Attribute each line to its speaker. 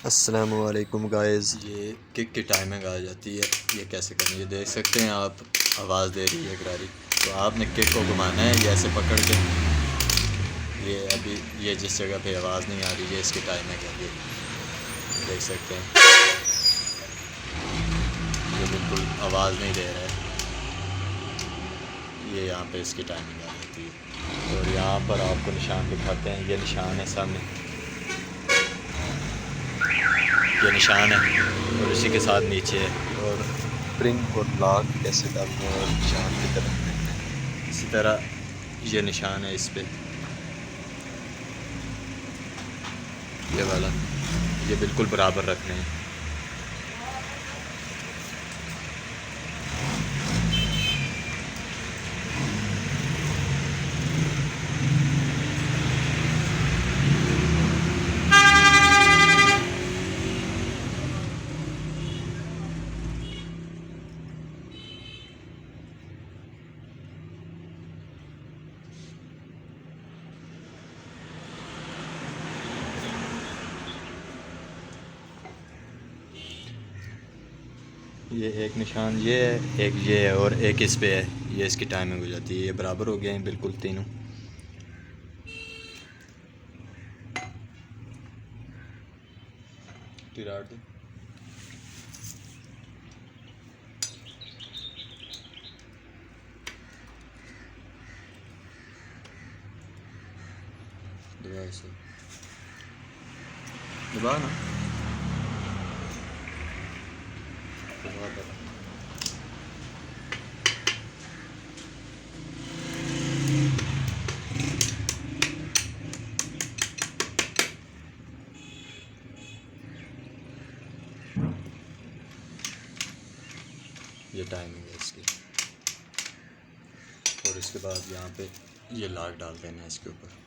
Speaker 1: अस्सलामुअलैकुम गाइस।
Speaker 2: ये किक की टाइमिंग आ जाती है। ये कैसे करनी है देख सकते हैं आप। आवाज़ दे रही है गाड़ी, तो आपने किक को घुमाना है ये ऐसे पकड़ के। ये अभी ये जिस जगह पे आवाज़ नहीं आ रही है इसकी टाइमिंग है। ये देख सकते हैं, ये बिल्कुल आवाज़ नहीं दे रहा है। ये यहाँ पे इसकी टाइमिंग आ जाती है। और यहाँ पर आपको निशान दिखाते हैं, ये निशान है सामने, ये निशान है और इसी के साथ नीचे है।
Speaker 1: और स्प्रिंग और लॉक कैसे डालना है और निशान की तरफ देखना है।
Speaker 2: इसी तरह ये निशान है इस पे, ये वाला, ये बिल्कुल बराबर रखने हैं। ये एक निशान ये है, एक ये है और एक इस पे है। ये इसकी टाइमिंग हो जाती है। ये बराबर हो गए हैं बिल्कुल तीनों। तिराड़ दो। दबा इसे, दबा ना, दबा कर। ये टाइमिंग है इसकी। और इसके बाद यहाँ पे ये लाग डाल देना है इसके ऊपर।